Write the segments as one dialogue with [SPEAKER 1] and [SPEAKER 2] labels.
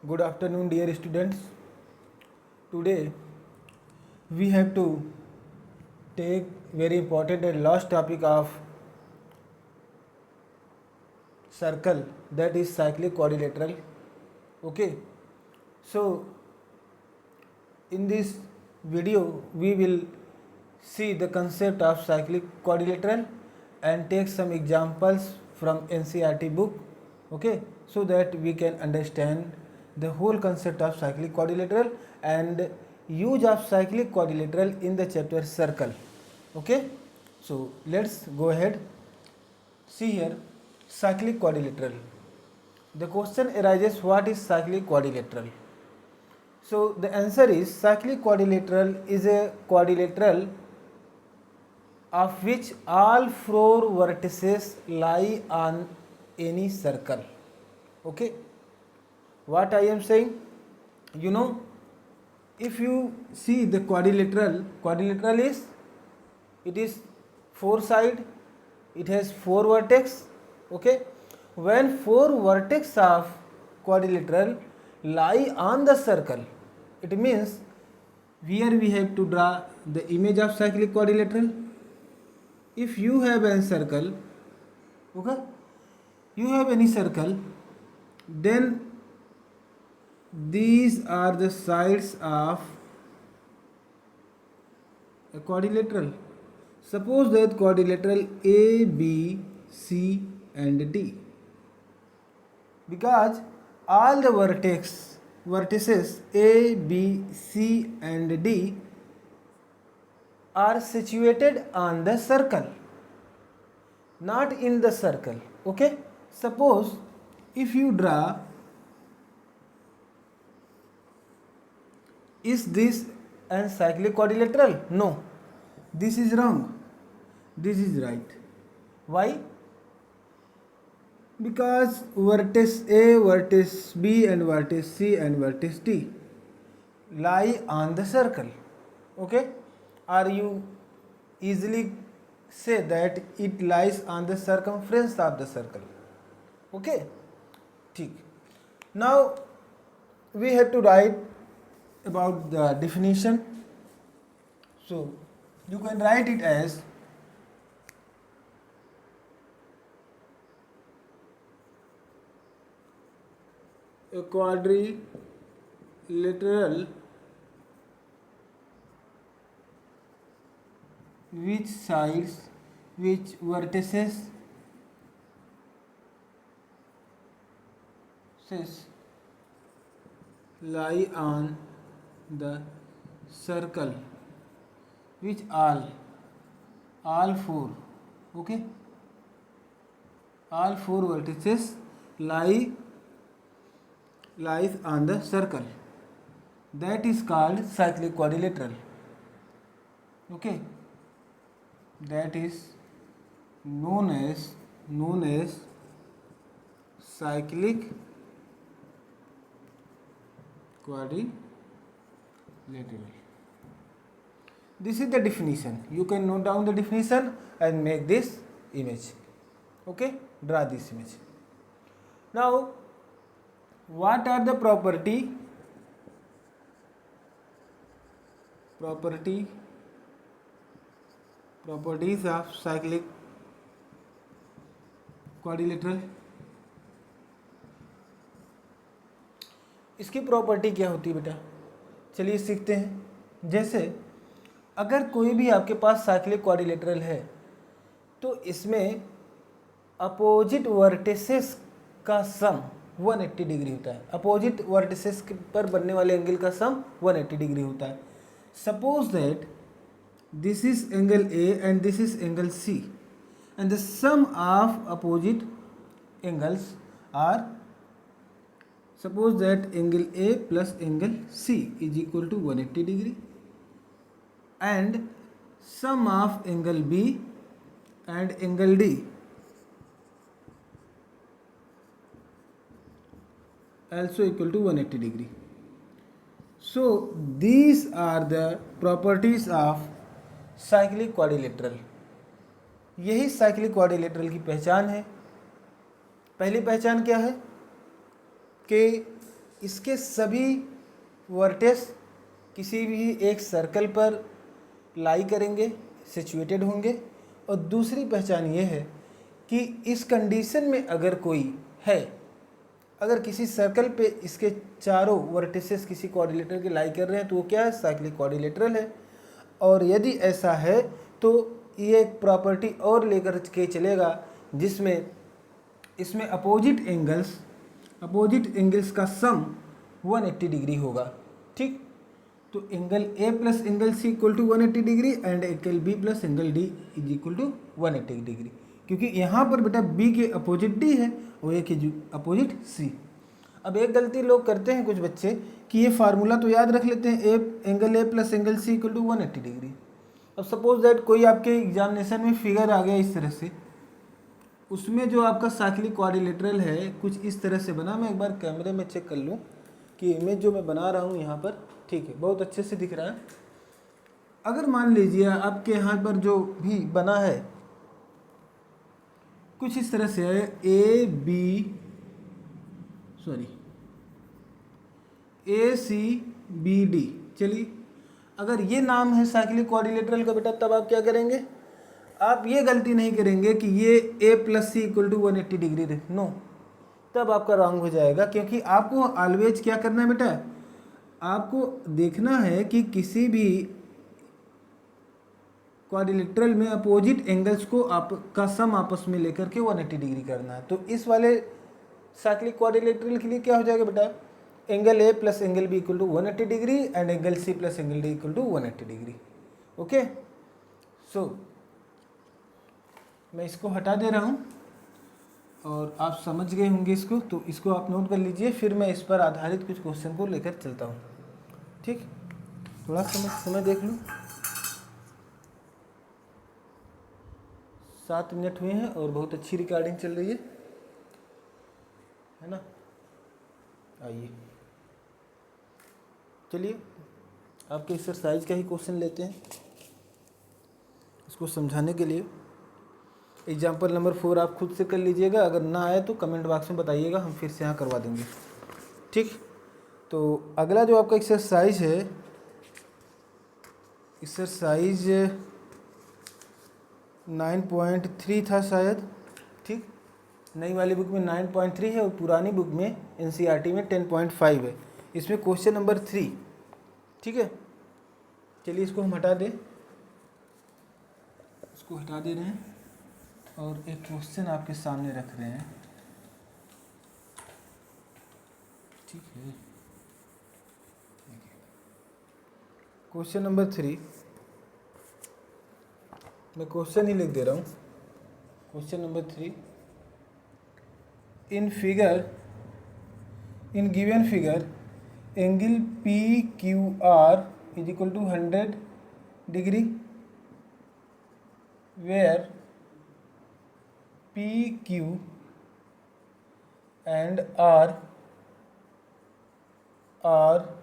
[SPEAKER 1] Good afternoon, dear students. Today we have to take very important and last topic of circle, that is cyclic quadrilateral. Okay, so in this video we will see the concept of cyclic quadrilateral and take some examples from NCERT book. Okay, so that we can understand the whole concept of cyclic quadrilateral and use of cyclic quadrilateral in the chapter circle. Okay, so let's go ahead. See here, cyclic quadrilateral. The question arises, what is cyclic quadrilateral? So the answer is, cyclic quadrilateral is a quadrilateral of which all four vertices lie on any circle. Okay, what I am saying, if you see the quadrilateral is, it is four side, it has four vertex. Okay, when four vertex of quadrilateral lie on the circle, it means here we have to draw the image of cyclic quadrilateral. If you have a circle, okay, you have any circle, then these are the sides of a quadrilateral. Suppose that quadrilateral A, B, C and D, because all the vertices A, B, C and D are situated on the circle, not in the circle. Okay, suppose if you draw, is this a cyclic quadrilateral? No, this is wrong, this is right. Why? Because vertex A, vertex B and vertex C and vertex D lie on the circle. Okay, or you easily say that it lies on the circumference of the circle. Okay, ठीक. Now we have to write about the definition. So you can write it as a quadrilateral which vertices lie on the circle, which all four, okay, all four vertices lies on the circle, that is called cyclic quadrilateral. Okay, that is known as cyclic quadrilateral. This is the definition. You can note down the definition and make this image. Okay, draw this image. Now what are the properties of cyclic quadrilateral? इसकी property क्या होती है बेटा, चलिए सीखते हैं। जैसे अगर कोई भी आपके पास साइक्लिक क्वाड्रिलेटरल है तो इसमें अपोजिट वर्टिसेस का सम 180 डिग्री होता है। अपोजिट वर्टिसेस पर बनने वाले एंगल का सम 180 डिग्री होता है। Suppose that this is angle A and this is angle C and the sum of opposite angles are, suppose that angle A plus angle C is equal to 180 degree and sum of angle B and angle D also equal to 180 degree. So these are the properties of cyclic quadrilateral. यही cyclic quadrilateral की पहचान है। पहली पहचान क्या है कि इसके सभी वर्टेक्स किसी भी एक सर्कल पर लाई करेंगे, सिचुएटेड होंगे। और दूसरी पहचान ये है कि इस कंडीशन में अगर कोई है, अगर किसी सर्कल पे इसके चारों वर्टिसेस किसी कोऑर्डिनेटर के लाई कर रहे हैं तो वो क्या है, साइक्लिक कोऑर्डिनेटर है। और यदि ऐसा है तो ये एक प्रॉपर्टी और लेकर के चलेगा जिसमें इसमें अपोजिट एंगल्स का सम 180 डिग्री होगा। ठीक, तो angle A plus angle C equal to 180 degree and angle B plus angle D is equal to 180 degree, क्योंकि यहाँ पर बेटा बी के अपोजिट डी है और ए के अपोजिट सी। अब एक गलती लोग करते हैं कुछ बच्चे कि ये फार्मूला तो याद रख लेते हैं, angle A plus angle C equal to 180 degree. अब सपोज दैट कोई आपके एग्जामिनेशन में फिगर आ गया इस तरह से, उसमें जो आपका साइक्लिक क्वाड्रिलेटरल है कुछ इस तरह से बना। मैं एक बार कैमरे में चेक कर लूँ कि इमेज जो मैं बना रहा हूँ यहाँ पर ठीक है, बहुत अच्छे से दिख रहा है। अगर मान लीजिए आपके यहाँ पर जो भी बना है कुछ इस तरह से है, ए सी बी डी। चलिए, अगर ये नाम है साइक्लिक क्वाड्रिलेटरल का बेटा, तब आप क्या करेंगे, आप ये गलती नहीं करेंगे कि ये A plus C equal to 180 degree दे, नो, तब आपका रॉन्ग हो जाएगा। क्योंकि आपको ऑलवेज क्या करना है बेटा, आपको देखना है कि किसी भी क्वाड्रिलेटरल में अपोजिट एंगल्स को आपका सम आपस में लेकर के 180 डिग्री करना है। तो इस वाले साइक्लिक क्वाड्रिलेटरल के लिए क्या हो जाएगा बेटा, angle A plus angle B equal to 180 degree and angle C plus angle D equal to 180 degree. Okay, so मैं इसको हटा दे रहा हूँ और आप समझ गए होंगे इसको, तो इसको आप नोट कर लीजिए। फिर मैं इस पर आधारित कुछ क्वेश्चन को लेकर चलता हूँ। ठीक, थोड़ा समय देख लूँ। 7 मिनट हुए हैं और बहुत अच्छी रिकॉर्डिंग चल रही है ना। आइए चलिए आपके एक्सरसाइज का ही क्वेश्चन लेते हैं इसको समझाने के लिए। एग्जाम्पल नंबर 4 आप खुद से कर लीजिएगा, अगर ना आए तो कमेंट बॉक्स में बताइएगा, हम फिर से यहाँ करवा देंगे। ठीक, तो अगला जो आपका एक्सरसाइज है, एक्सरसाइज 9.3 था शायद। ठीक, नई वाली बुक में 9.3 है और पुरानी बुक में एनसीईआरटी में 10.5 है। इसमें क्वेश्चन नंबर 3। ठीक है, चलिए इसको हम हटा दें, इसको हटा दे रहे हैं और एक क्वेश्चन आपके सामने रख रहे हैं। ठीक है, क्वेश्चन नंबर 3, मैं क्वेश्चन ही लिख दे रहा हूँ। Question number 3, in given figure angle P Q R is equal to 100 degree where P Q and R are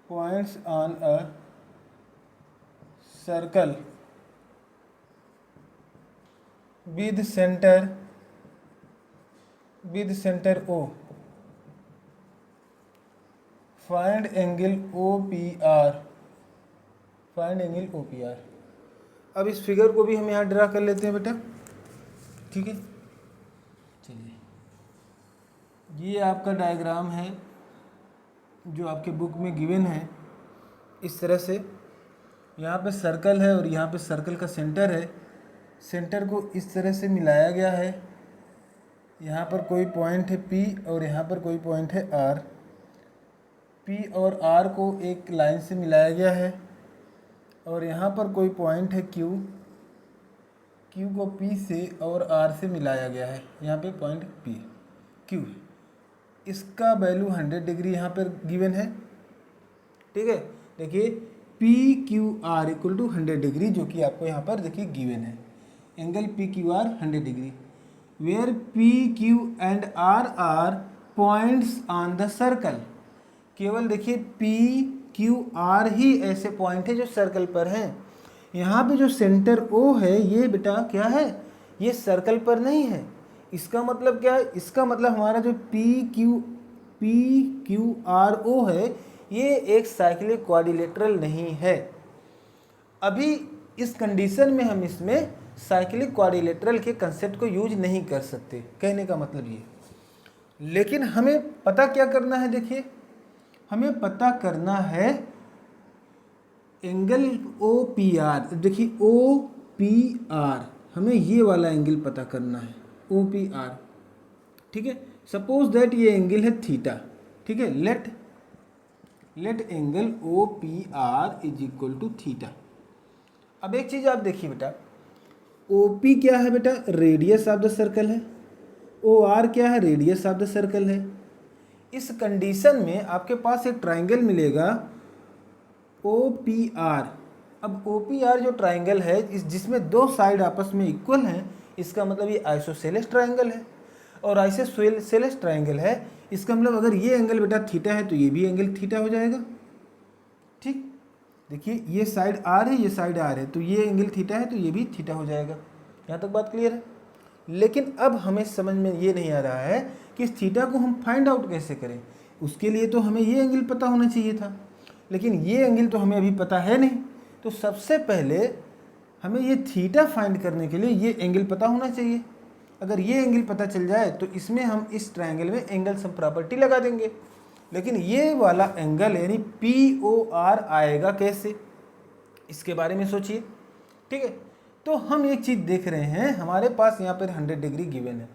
[SPEAKER 1] points on a circle with center O. Find angle OPR. अब इस figure को भी हम यहाँ ड्रा कर लेते हैं बेटा। ठीक है, चलिए ये आपका डायग्राम है जो आपके बुक में गिवन है। इस तरह से यहाँ पे सर्कल है और यहाँ पे सर्कल का सेंटर है। सेंटर को इस तरह से मिलाया गया है। यहाँ पर कोई पॉइंट है P और यहाँ पर कोई पॉइंट है R। P और R को एक लाइन से मिलाया गया है और यहाँ पर कोई पॉइंट है Q को P से और R से मिलाया गया है। यहाँ पे पॉइंट Q, इसका वैल्यू 100 डिग्री यहाँ पर गिवन है। ठीक है, देखिए PQR इक्वल टू 100 डिग्री, जो कि आपको यहाँ पर देखिए गिवन है। Angle PQR 100 degree where PQ and R are points on the circle. केवल देखिए PQR ही ऐसे पॉइंट है जो सर्कल पर हैं। यहाँ पे जो सेंटर O है ये बेटा क्या है, ये सर्कल पर नहीं है, इसका मतलब क्या है, इसका मतलब हमारा जो PQRO है ये एक साइक्लिक क्वाड्रिलेटरल नहीं है। अभी इस कंडीशन में हम इसमें साइक्लिक क्वाड्रिलेटरल के कंसेप्ट को यूज नहीं कर सकते, कहने का मतलब ये। लेकिन हमें पता क्या करना है, देखिए हमें पता करना है एंगल OPR। देखिए OPR, हमें ये वाला एंगल पता करना है OPR, ठीक है। सपोज दैट ये एंगल है थीटा, ठीक है। Let angle OPR is equal to theta. अब एक चीज आप देखिए बेटा, OP क्या है बेटा, रेडियस ऑफ द सर्कल है, OR क्या है, रेडियस ऑफ द सर्कल है। इस कंडीशन में आपके पास एक ट्राइंगल मिलेगा OPR। अब OPR जो ट्राइंगल है जिसमें दो साइड आपस में इक्वल हैं, इसका मतलब ये आइसोसेलेस ट्राइंगल है। और आइसोसेलेस ट्राइंगल है, इसका मतलब अगर ये एंगल बेटा थीटा है तो ये भी एंगल थीटा हो जाएगा, ठीक। देखिए ये साइड R है, ये साइड R है, तो ये एंगल थीटा है तो ये भी थीटा हो जाएगा। यहाँ तक बात क्लियर है। लेकिन अब हमें समझ में ये नहीं आ रहा है कि इस थीटा को हम फाइंड आउट कैसे करें। उसके लिए तो हमें ये एंगल पता होना चाहिए था, लेकिन ये एंगल तो हमें अभी पता है नहीं। तो सबसे पहले हमें ये थीटा फाइंड करने के लिए ये एंगल पता होना चाहिए। अगर ये एंगल पता चल जाए तो इसमें हम इस ट्रायंगल में एंगल सम प्रॉपर्टी लगा देंगे। लेकिन ये वाला एंगल यानी POR आएगा कैसे, इसके बारे में सोचिए, ठीक है। तो हम एक चीज़ देख रहे हैं, हमारे पास यहाँ पर 100 डिग्री गिवन है,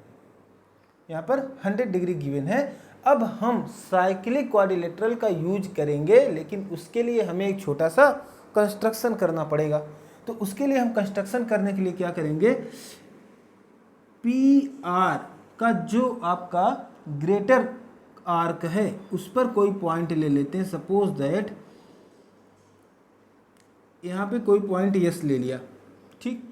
[SPEAKER 1] यहाँ पर 100 डिग्री गिवन है। अब हम साइक्लिक क्वाड्रिलेटरल का यूज करेंगे, लेकिन उसके लिए हमें एक छोटा सा कंस्ट्रक्शन करना पड़ेगा। तो उसके लिए हम कंस्ट्रक्शन करने के लिए क्या करेंगे, PR का जो आपका ग्रेटर आर्क है उस पर कोई पॉइंट ले लेते हैं। सपोज दैट यहाँ पे कोई पॉइंट S ले लिया, ठीक।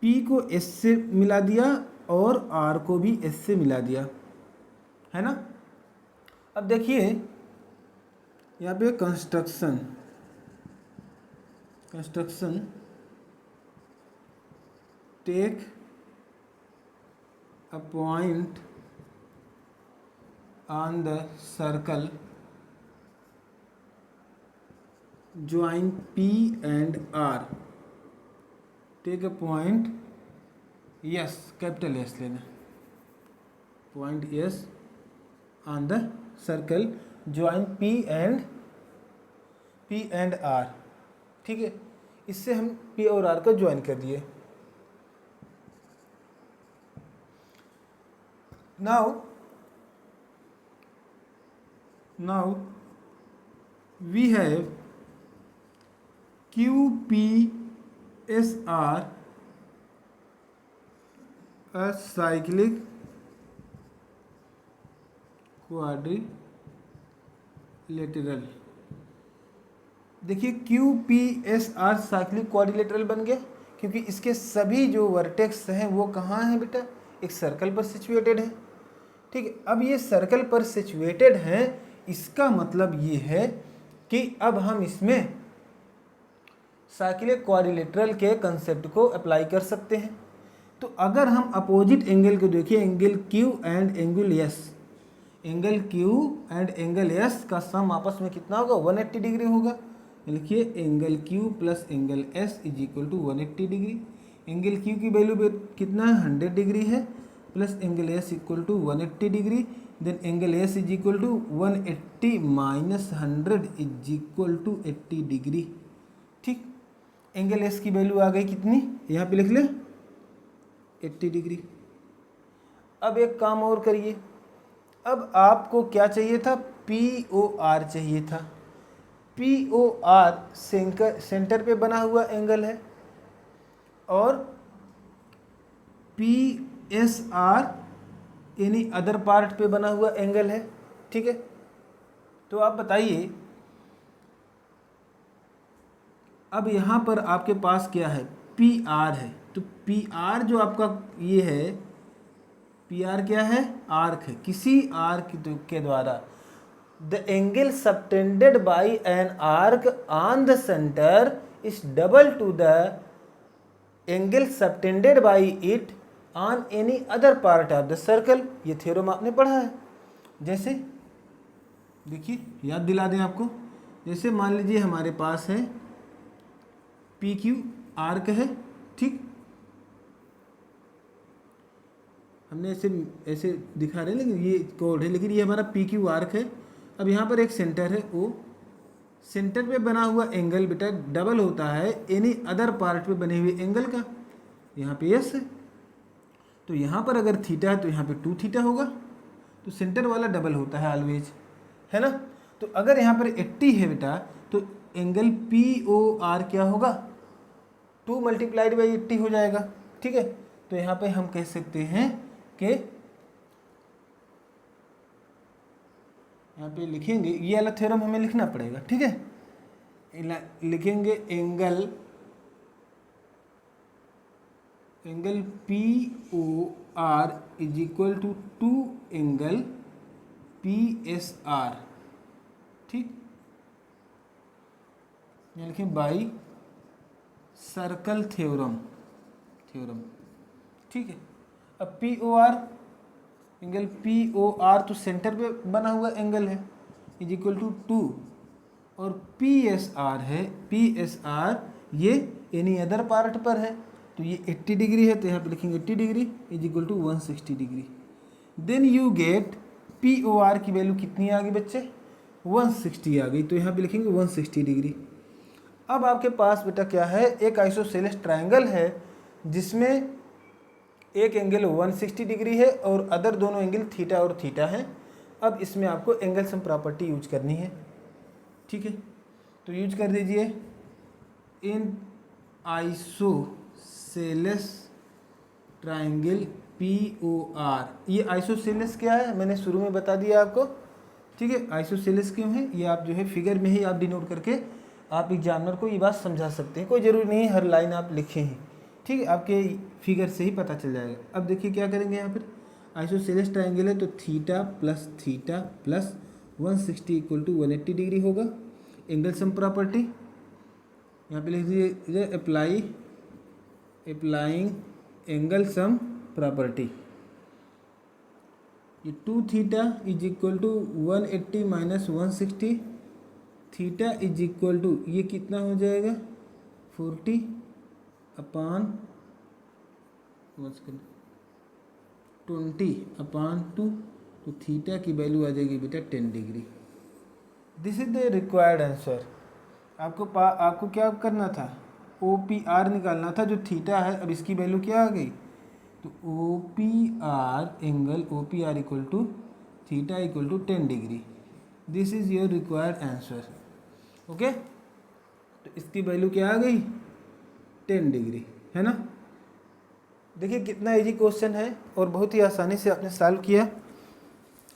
[SPEAKER 1] P को S से मिला दिया और R को भी S से मिला दिया, है ना। अब देखिए यहाँ पे construction take a point on the circle join P and R। take a point S, capital S लेना, point S on the circle join P and R, ठीक है। इससे हम P और R को ज्वाइन कर दिए। now we have QPSR a cyclic quadrilateral। देखिए QPSR साइक्लिक क्वाड्रिलेटरल बन गया, क्योंकि इसके सभी जो वर्टेक्स हैं वो कहाँ हैं बेटा, एक सर्कल पर सिचुएटेड है, ठीक है। अब ये सर्कल पर सिचुएटेड हैं, इसका मतलब ये है कि अब हम इसमें साइक्लिक क्वाड्रिलेटरल के कंसेप्ट को अप्लाई कर सकते हैं। तो अगर हम अपोजिट एंगल को देखिए, angle Q and angle S, angle Q and angle S का सम आपस में कितना होगा, 180 डिग्री होगा। लिखिए angle Q plus angle S is equal to 180 degree. Angle Q की वैल्यू कितना है, 100 डिग्री है, plus angle S equal to 180 degree. Then angle S is equal to 180 minus 100 is equal to 80 degree, ठीक। Angle S की value आ गई कितनी, यहाँ पे लिख ले 80 डिग्री। अब एक काम और करिए, अब आपको क्या चाहिए था, POR चाहिए था। POR सेंटर पे बना हुआ एंगल है और PSR यानी अदर पार्ट पे बना हुआ एंगल है, ठीक है। तो आप बताइए, अब यहाँ पर आपके पास क्या है, PR है। तो PR जो आपका ये है, PR क्या है, आर्क है। किसी आर्क के द्वारा the angle subtended bye an arc on the centre is double two the angle subtended bye it on any other part of the circle. ये थ्योरम आपने पढ़ा है। जैसे देखिए याद दिला दें आपको, जैसे मान लीजिए हमारे पास है पी क्यू आर्क है, ठीक, हमने ऐसे ऐसे दिखा रहे हैं लेकिन ये कोड है, लेकिन ये हमारा पी क्यू आर्क है। अब यहाँ पर एक सेंटर है, ओ सेंटर पे बना हुआ एंगल बेटा डबल होता है एनी अदर पार्ट पे बने हुए एंगल का। यहाँ पे यस है, तो यहाँ पर अगर थीटा है तो यहाँ पे 2 थीटा होगा, तो सेंटर वाला डबल होता है ऑलवेज, है ना। तो अगर यहाँ पर 80 है बेटा तो एंगल पी ओ आर क्या होगा, 2 मल्टीप्लाइड बाई 80 हो जाएगा, ठीक है। तो यहाँ पे हम कह सकते हैं कि यहाँ पे लिखेंगे, ये वाला थ्योरम हमें लिखना पड़ेगा, ठीक है। लिखेंगे angle P O R is equal to 2 angle P S R, ठीक। यहाँ लिखें बाई सर्कल थ्योरम, ठीक है। अब P O R, angle P O R तो सेंटर पे बना हुआ एंगल है, इज इक्वल टू 2, और पी एस आर है, पी एस आर ये एनी अदर पार्ट पर है, तो ये 80 डिग्री है, तो यहाँ पे लिखेंगे 80 degree is equal to 160 degree. Then you get P O R की वैल्यू कितनी आ गई बच्चे, 160 आ गई, तो यहाँ पे लिखेंगे 160 डिग्री। अब आपके पास बेटा क्या है, एक आइसोसेलेस ट्रायंगल है जिसमें एक एंगल 160 डिग्री है और अदर दोनों एंगल थीटा और थीटा है। अब इसमें आपको एंगल सम प्रॉपर्टी यूज करनी है, ठीक है। तो यूज कर दीजिए, in isosceles triangle P O R, ये आइसोसेलेस क्या है मैंने शुरू में बता दिया आपको, ठीक है। आइसोसेलेस क्यों है ये आप जो है फिगर में ही आप डिनोट करके आप एग्जामिनर को ये बात समझा सकते हैं, कोई ज़रूरी नहीं है हर लाइन आप लिखे हैं, ठीक है, आपके फिगर से ही पता चल जाएगा। अब देखिए क्या करेंगे, यहाँ पर आइसोसेलेस ट्रायंगल है तो theta plus 160 equal to 180 degree होगा। एंगल सम प्रॉपर्टी यहाँ पे लिख दीजिए, अप्लाइंग एंगल सम प्रॉपर्टी, ये 2 theta is equal to 180 minus 160, theta is equal to ये कितना हो जाएगा 40 अपॉन 20/2, तो थीटा की वैल्यू आ जाएगी बेटा 10 degree. This is the required answer. आपको क्या करना था, ओ पी आर निकालना था जो थीटा है। अब इसकी वैल्यू क्या आ गई, तो O P R angle O P R equal to theta equal to 10 degree. This is your required answer, okay. तो इसकी वैल्यू क्या आ गई 10 डिग्री, है ना। देखिए कितना इजी क्वेश्चन है और बहुत ही आसानी से आपने सॉल्व किया।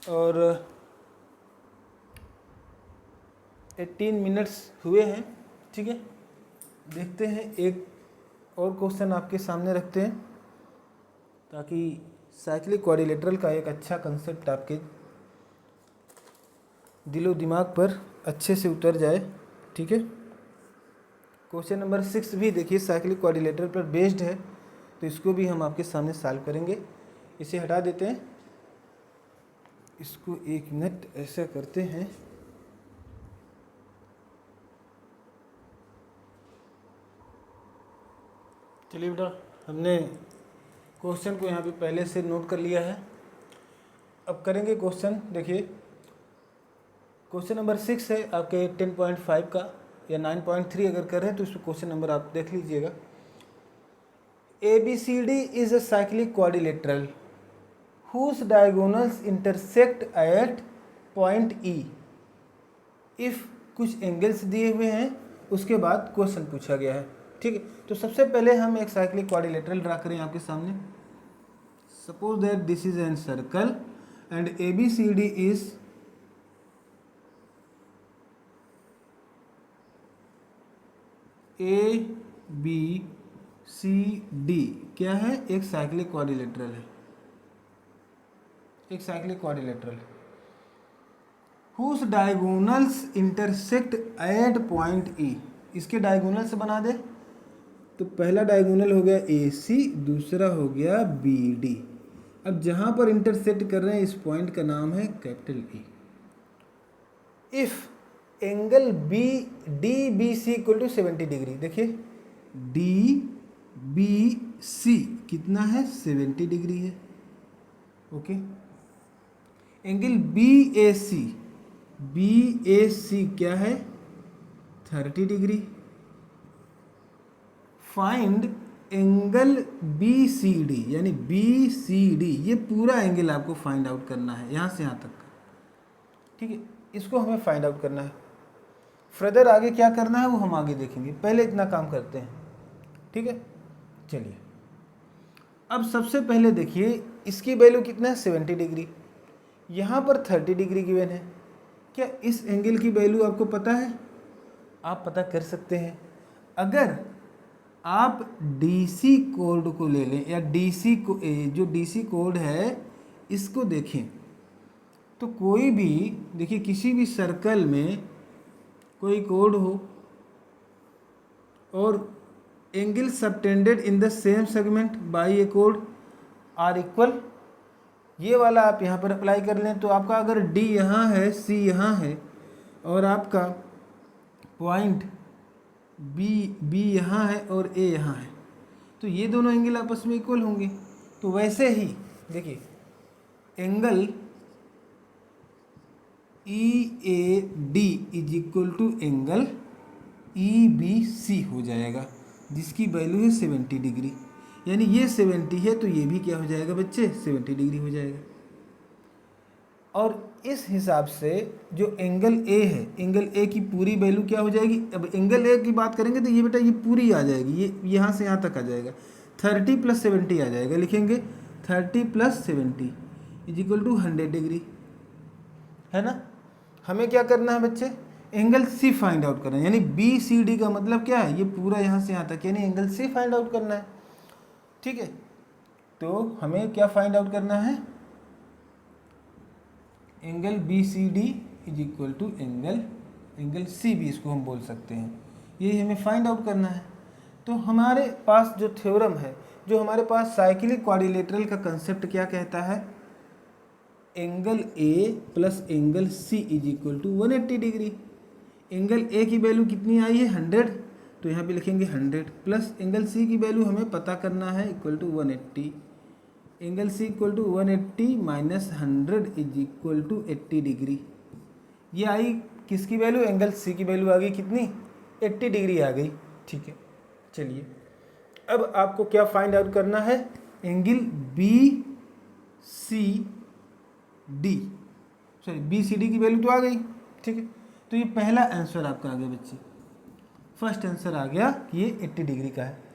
[SPEAKER 1] और 18 मिनट्स हुए हैं, ठीक है। देखते हैं एक और क्वेश्चन आपके सामने रखते हैं ताकि साइक्लिक क्वाड्रिलेटरल का एक अच्छा कंसेप्ट आपके दिलो दिमाग पर अच्छे से उतर जाए, ठीक है। क्वेश्चन नंबर 6 भी देखिए साइक्लिक क्वाड्रिलेटरल पर बेस्ड है, तो इसको भी हम आपके सामने सॉल्व करेंगे। इसे हटा देते हैं, इसको 1 मिनट ऐसा करते हैं। चलिए बेटा, हमने क्वेश्चन को यहाँ पे पहले से नोट कर लिया है। अब करेंगे क्वेश्चन। देखिए क्वेश्चन नंबर 6 है आपके 10.5 का, या 9.3 अगर कर रहे हैं तो इसको क्वेश्चन नंबर आप देख लीजिएगा। ABCD is a cyclic quadrilateral whose diagonals intersect at point E। if कुछ एंगल्स दिए हुए हैं उसके बाद क्वेश्चन पूछा गया है, ठीक है। तो सबसे पहले हम एक साइक्लिक क्वाड्रिलेटरल ड्रा करें आपके सामने। Suppose that this is an circle and ABCD is ABCD क्या है, एक साइक्लिक क्वाड्रिलेटरल है, एक cyclic quadrilateral whose diagonals intersect at point E। इसके डायगोनल से बना दे, तो पहला डायगोनल हो गया AC, दूसरा हो गया BD। अब जहाँ पर इंटरसेक्ट कर रहे हैं इस पॉइंट का नाम है capital E। If angle DBC equal to 70 degree, देखिए DBC कितना है 70 डिग्री है। ओके, एंगल BAC क्या है 30 डिग्री। फाइंड एंगल BCD, यानी BCD, ये पूरा एंगल आपको फाइंड आउट करना है यहाँ से यहाँ तक का, ठीक है, इसको हमें फाइंड आउट करना है। फर्दर आगे क्या करना है वो हम आगे देखेंगे, पहले इतना काम करते हैं, ठीक है। चलिए अब सबसे पहले देखिए इसकी वैल्यू कितना है 70 डिग्री, यहाँ पर 30 डिग्री गिवन है। क्या इस एंगल की वैल्यू आपको पता है? आप पता कर सकते हैं। अगर आप DC कोड को ले लें या DC को जो DC कोड है इसको देखें, तो कोई भी देखिए किसी भी सर्कल में कोई कोड हो और angle subtended in the same segment by a कोड आर इक्वल, ये वाला आप यहाँ पर अप्लाई कर लें तो आपका अगर D यहाँ है, C यहाँ है और आपका पॉइंट B यहाँ है और A यहाँ है, तो ये दोनों एंगल आपस में इक्वल होंगे। तो वैसे ही देखिए angle EAD is equal to angle EBC हो जाएगा, जिसकी वैल्यू है 70 डिग्री। यानी ये 70 है तो ये भी क्या हो जाएगा बच्चे 70 डिग्री हो जाएगा। और इस हिसाब से जो एंगल A है, एंगल A की पूरी वैल्यू क्या हो जाएगी? अब एंगल A की बात करेंगे तो ये बेटा ये पूरी आ जाएगी, ये यहाँ से यहाँ तक आ जाएगा, 30 + 70 आ जाएगा। लिखेंगे 30 + 70 इज इक्वल टू 100 डिग्री, है ना। हमें क्या करना है बच्चे? एंगल C फाइंड आउट करना है, यानी BCD का मतलब क्या है? ये पूरा यहाँ से यहाँ तक, यानी एंगल C फाइंड आउट करना है, ठीक है। तो हमें क्या फाइंड आउट करना है? Angle BCD is equal to angle C भी इसको हम बोल सकते हैं, ये हमें फाइंड आउट करना है। तो हमारे पास जो थ्योरम है, जो हमारे पास साइक्लिक क्वाड्रिलेटरल का कंसेप्ट क्या कहता है? Angle A plus angle C is equal to 180 degree. Angle A की वैल्यू कितनी आई है 100, तो यहाँ पे लिखेंगे 100 प्लस एंगल C की वैल्यू हमें पता करना है equal to 180। Angle C equal to 180 minus 100 is equal to 80 degree. ये आई किसकी वैल्यू? एंगल C की वैल्यू आ गई कितनी? 80 डिग्री आ गई, ठीक है। चलिए अब आपको क्या फाइंड आउट करना है? एंगल BCD की वैल्यू तो आ गई, ठीक है। तो ये पहला आंसर आपका आ गया बच्चे, फर्स्ट आंसर आ गया कि ये 80 डिग्री का है।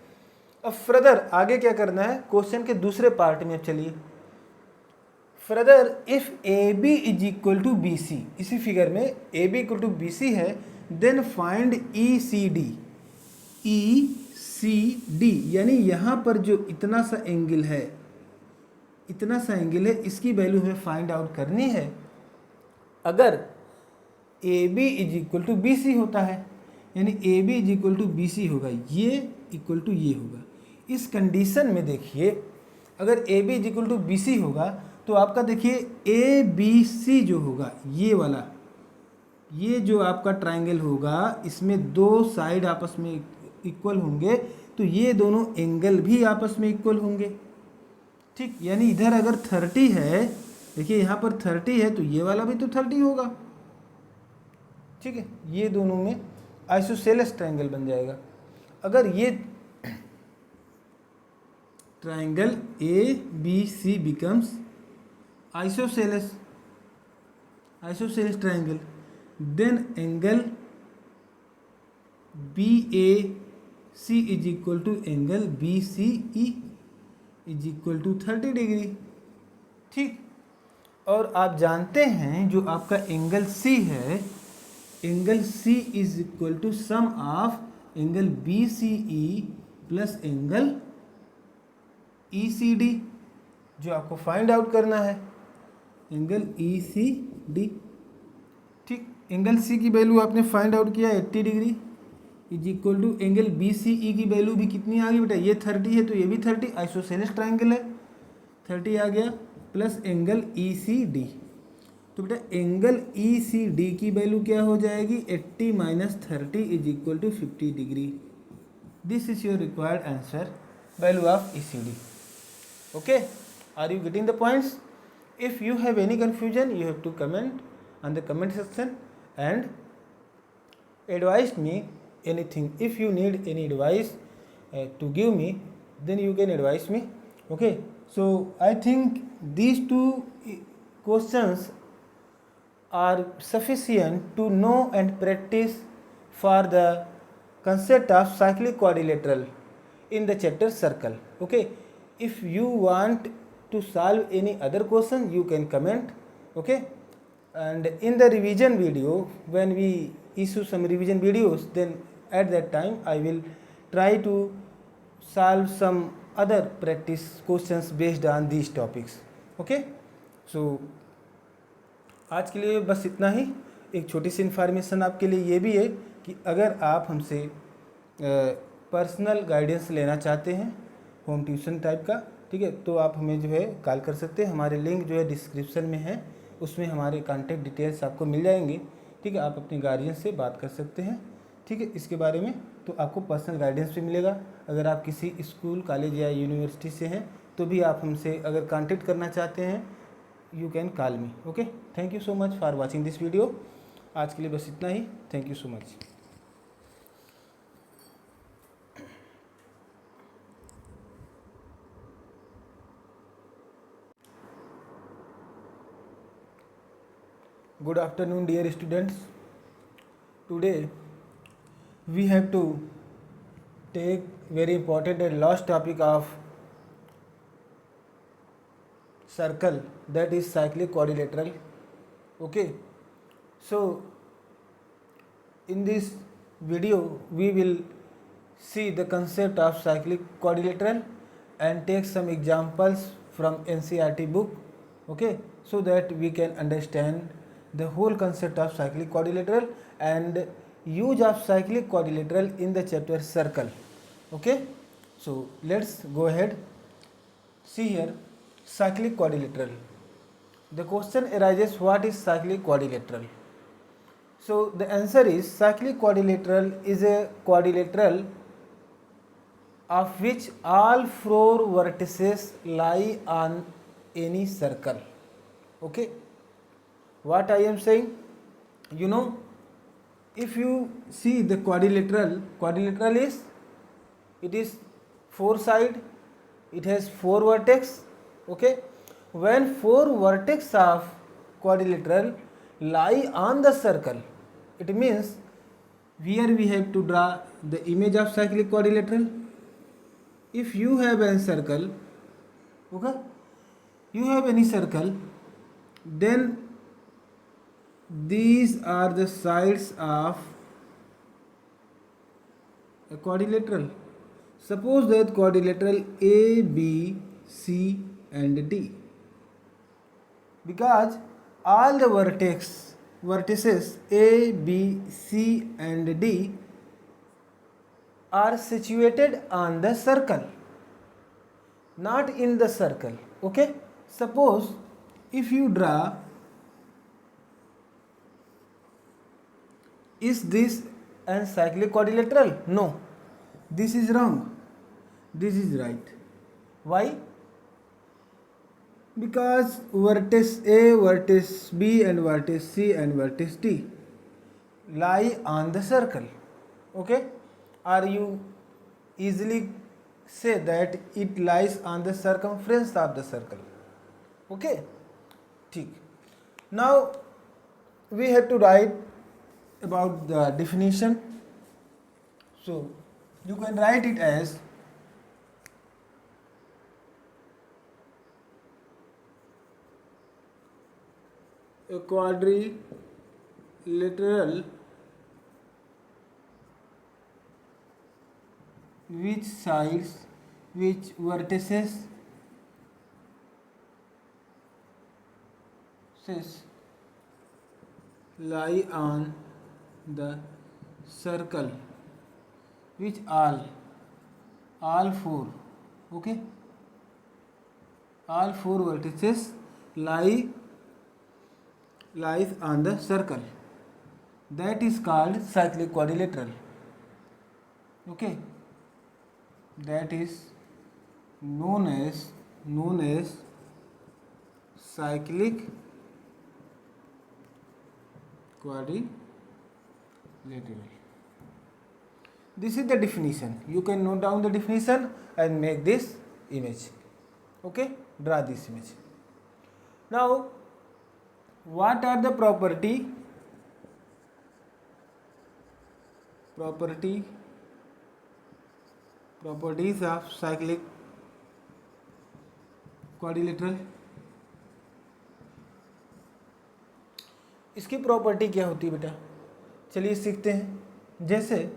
[SPEAKER 1] अब फर्दर आगे क्या करना है क्वेश्चन के दूसरे पार्ट में। चलिए further if AB is equal to BC, इसी फिगर में AB इक्वल टू BC है, देन फाइंड ECD। यानी यहाँ पर जो इतना सा एंगल है, इसकी वैल्यू हमें फाइंड आउट करनी है। अगर AB is equal to BC होता है, यानी AB is equal to BC होगा, ये इक्वल टू ये होगा। इस कंडीशन में देखिए अगर AB is equal to BC होगा तो आपका देखिए ABC जो होगा ये वाला, ये जो आपका ट्रायंगल होगा इसमें दो साइड आपस में इक्वल होंगे, तो ये दोनों एंगल भी आपस में इक्वल होंगे, ठीक। यानी इधर अगर 30 है, देखिए यहाँ पर 30 है तो ये वाला भी तो 30 होगा, ठीक है। ये दोनों में आइसोसेलेस ट्रायंगल बन जाएगा। अगर ये triangle ABC becomes isosceles triangle, then angle BAC is equal to angle BCE is equal to 30 degree, ठीक। और आप जानते हैं जो आपका एंगल C है, angle C is equal to sum of angle BCE plus angle ECD, जो आपको फाइंड आउट करना है एंगल ECD, ठीक। एंगल C की वैल्यू आपने फाइंड आउट किया 80 degree, is equal to angle B C E की वैल्यू भी कितनी आ गई बेटा, ये 30 है तो ये भी 30, आइसोसेलेस ट्राइंगल है, 30 आ गया, plus angle E C D. तो बेटा एंगल ई सी डी की वैल्यू क्या हो जाएगी, 80 minus 30 is equal to 50 degree. This is your required answer, value of E C D. Okay, are you getting the points? If you have any confusion you have to comment on the comment section and advise me anything. If you need any advice to give me, then you can advise me. Okay, so I think these two questions are sufficient to know and practice for the concept of cyclic quadrilateral in the chapter circle. Okay, if you want to solve any other question you can comment. Okay, and in the revision video, when we issue some revision videos, then at that time I will try to solve some other practice questions based on these topics. Okay, so आज के लिए बस इतना ही। एक छोटी सी information आपके लिए ये भी है कि अगर आप हमसे पर्सनल गाइडेंस लेना चाहते हैं, होम ट्यूशन टाइप का, ठीक है, तो आप हमें जो है कॉल कर सकते हैं। हमारे लिंक जो है डिस्क्रिप्शन में है, उसमें हमारे कॉन्टैक्ट डिटेल्स आपको मिल जाएंगे। ठीक है, आप अपने गार्जियन से बात कर सकते हैं। ठीक है, इसके बारे में तो आपको पर्सनल गाइडेंस भी मिलेगा। अगर आप किसी स्कूल, कॉलेज या यूनिवर्सिटी से हैं तो भी आप हमसे अगर कॉन्टैक्ट करना चाहते हैं, you can call me. Okay, thank you so much for watching this video. आज के लिए बस इतना ही। Thank you so much. Good afternoon dear students. Today we have to take very important and last topic of circle, that is cyclic quadrilateral. Okay, so in this video we will see the concept of cyclic quadrilateral and take some examples from NCERT book. Okay, so that we can understand the whole concept of cyclic quadrilateral and use of cyclic quadrilateral in the chapter circle. Okay, so let's go ahead. See here, cyclic quadrilateral. The question arises, what is cyclic quadrilateral? So the answer is, cyclic quadrilateral is a quadrilateral of which all four vertices lie on any circle. Okay, what I am saying, you know, if you see the quadrilateral is, it is four side, it has four vertex. Okay, when four vertex of quadrilateral lie on the circle, it means here we have to draw the image of cyclic quadrilateral. If you have a circle, okay, you have any circle, then these are the sides of a quadrilateral. Suppose that quadrilateral A, B, C and D. Because all the vertices A, B, C and D are situated on the circle, not in the circle. Okay, suppose if you draw, is this an cyclic quadrilateral? No, this is wrong, this is right. Why? Because vertex A, vertex B and vertex C and vertex D lie on the circle. Okay, or you easily say that it lies on the circumference of the circle. Okay, ठीक. Now we have to write about the definition. So you can write it as a quadrilateral which vertices lie on the circle which all four, okay, all four vertices lies on the circle, that is called cyclic quadrilateral, okay, that is known as cyclic quadrilateral. This is the definition. You can note down the definition and make this image, okay, draw this image. Now what are the properties of cyclic quadrilateral? इसकी property क्या होती है बेटा, चलिए सीखते हैं। जैसे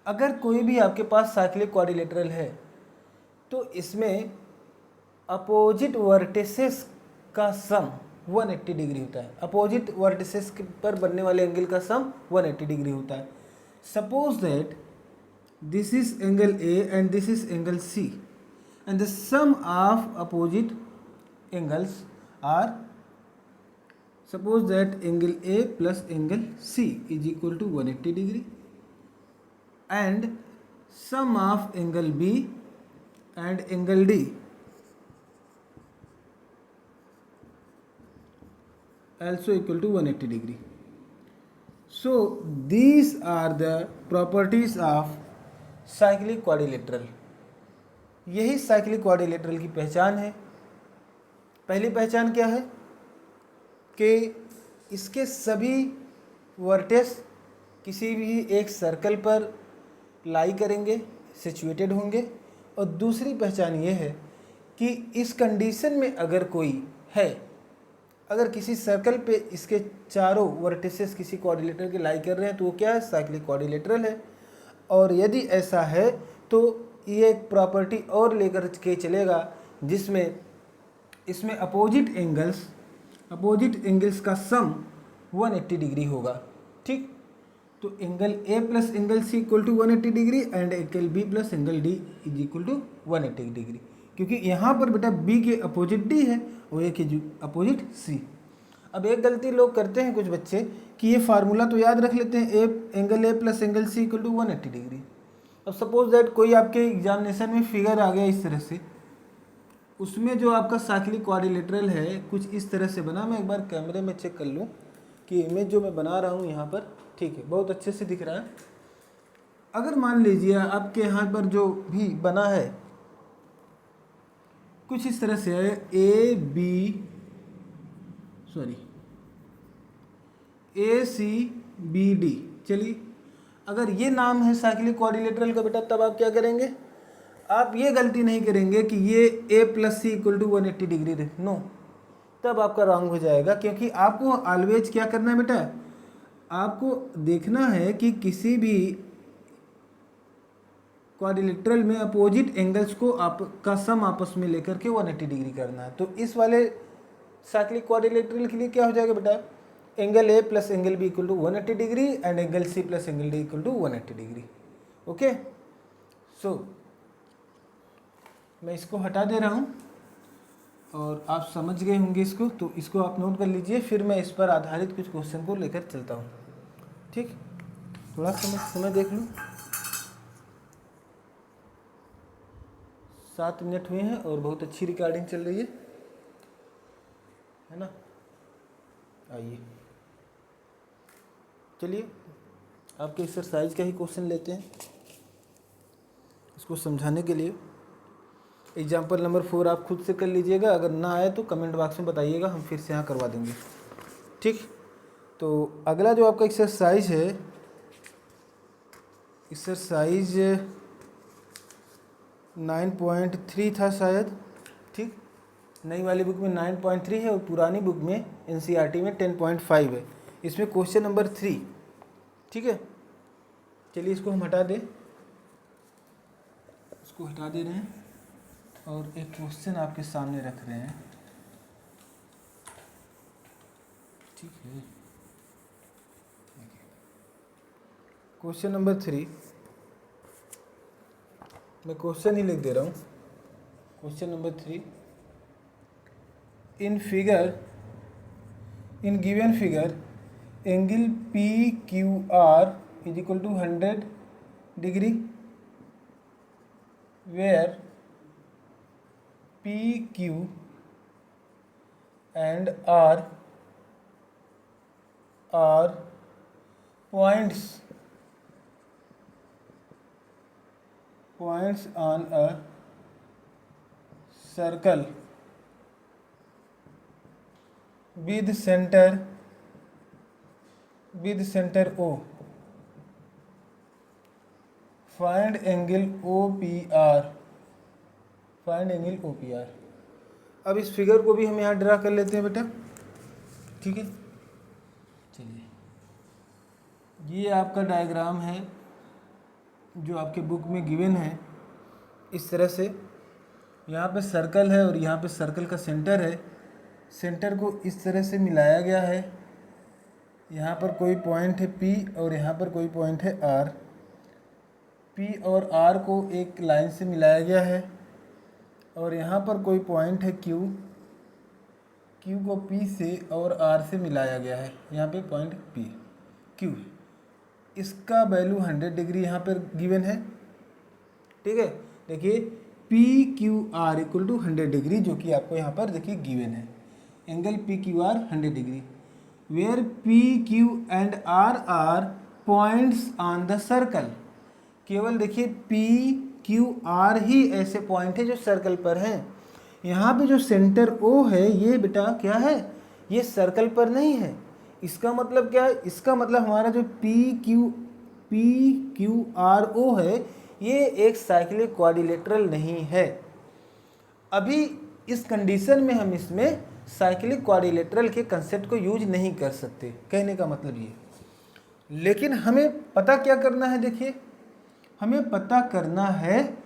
[SPEAKER 1] अगर कोई भी आपके पास साइक्लिक क्वाड्रिलेटरल है तो इसमें अपोजिट वर्टिसेस का सम 180 डिग्री होता है। अपोजिट वर्टिसेस पर बनने वाले एंगल का सम 180 डिग्री होता है। Suppose that this is angle A and this is angle C and the sum of opposite angles are, suppose that angle A plus angle C is equal to 180 degree and sum of angle B and angle D also equal to 180 degree. So these are the properties of cyclic quadrilateral. यही cyclic quadrilateral की पहचान है। पहली पहचान क्या है कि इसके सभी वर्टेक्स किसी भी एक सर्कल पर लाई करेंगे, सिचुएटेड होंगे। और दूसरी पहचान ये है कि इस कंडीशन में अगर कोई है, अगर किसी सर्कल पे इसके चारों वर्टिसेस किसी क्वाड्रिलेटरल के लाई कर रहे हैं तो वो क्या है, साइक्लिक क्वाड्रिलेटरल है। और यदि ऐसा है तो ये एक प्रॉपर्टी और लेकर के चलेगा जिसमें इसमें अपोजिट एंगल्स का सम 180 डिग्री होगा, ठीक। तो angle A plus angle C equal to 180 degree and angle B plus angle D is equal to 180 degree, क्योंकि यहाँ पर बेटा बी के अपोजिट डी है और ए के अपोजिट सी। अब एक गलती लोग करते हैं कुछ बच्चे कि ये फार्मूला तो याद रख लेते हैं, angle A plus angle C equal to 180 degree. अब सपोज दैट कोई आपके एग्जामिनेशन में फिगर आ गया इस तरह से, उसमें जो आपका साइक्लिक क्वाड्रिलेटरल है कुछ इस तरह से बना। मैं एक बार कैमरे में चेक कर लूँ कि इमेज जो मैं बना रहा हूँ यहाँ पर ठीक है, बहुत अच्छे से दिख रहा है। अगर मान लीजिए आपके यहाँ पर जो भी बना है कुछ इस तरह से है, ए सी बी डी। चलिए अगर ये नाम है साइक्लिक क्वाड्रिलेटरल का बेटा, तब आप क्या करेंगे, आप ये गलती नहीं करेंगे कि ये A plus C equal to 180 degree दे, नो, तब आपका रॉन्ग हो जाएगा। क्योंकि आपको ऑलवेज क्या करना है बेटा, आपको देखना है कि किसी भी क्वाड्रिलेटरल में अपोजिट एंगल्स को आपका सम आपस में लेकर के 180 डिग्री करना है। तो इस वाले साइक्लिक क्वाड्रिलेटरल के लिए क्या हो जाएगा बेटा, angle A plus angle B equal to 180 degree and angle C plus angle D equal to 180 degree. Okay, so मैं इसको हटा दे रहा हूँ और आप समझ गए होंगे इसको, तो इसको आप नोट कर लीजिए। फिर मैं इस पर आधारित कुछ क्वेश्चन को लेकर चलता हूँ, ठीक। थोड़ा समय देख लूँ, 7 मिनट हुए हैं और बहुत अच्छी रिकॉर्डिंग चल रही है ना। आइए चलिए आपके एक्सरसाइज का ही क्वेश्चन लेते हैं इसको समझाने के लिए। एग्जाम्पल नंबर 4 आप खुद से कर लीजिएगा, अगर ना आए तो कमेंट बॉक्स में बताइएगा, हम फिर से यहाँ करवा देंगे, ठीक। तो अगला जो आपका एक्सरसाइज है, एक्सरसाइज 9.3 था शायद, ठीक। नई वाली बुक में 9.3 है और पुरानी बुक में NCERT में 10.5 है। इसमें क्वेश्चन नंबर 3, ठीक है। चलिए इसको हम हटा दें, इसको हटा दे रहे हैं और एक क्वेश्चन आपके सामने रख रहे हैं, ठीक है। क्वेश्चन नंबर 3, मैं क्वेश्चन ही लिख दे रहा हूँ। Question number 3, in given figure angle P Q R is equal to 100 degree where P Q and R are points on a circle with center O. Find angle OPR. अब इस figure को भी हम यहाँ ड्रा कर लेते हैं बेटा, ठीक है। चलिए, ये आपका डायग्राम है जो आपके बुक में गिवन है। इस तरह से यहाँ पे सर्कल है और यहाँ पे सर्कल का सेंटर है। सेंटर को इस तरह से मिलाया गया है। यहाँ पर कोई पॉइंट है P और यहाँ पर कोई पॉइंट है R। P और R को एक लाइन से मिलाया गया है और यहाँ पर कोई पॉइंट है Q को P से और R से मिलाया गया है। यहाँ पे पॉइंट Q, इसका वैल्यू 100 डिग्री यहाँ पर गिवन है, ठीक है। देखिए PQR इक्वल टू 100 डिग्री, जो कि आपको यहाँ पर देखिए गिवन है। Angle PQR 100 degree where PQ and R are points on the circle. केवल देखिए PQR ही ऐसे पॉइंट है जो सर्कल पर हैं। यहाँ पे जो सेंटर O है ये बेटा क्या है, ये सर्कल पर नहीं है। इसका मतलब क्या है, इसका मतलब हमारा जो PQRO है ये एक साइक्लिक क्वाड्रिलेटरल नहीं है। अभी इस कंडीशन में हम इसमें साइक्लिक क्वाड्रिलेटरल के कंसेप्ट को यूज नहीं कर सकते, कहने का मतलब ये। लेकिन हमें पता क्या करना है, देखिए हमें पता करना है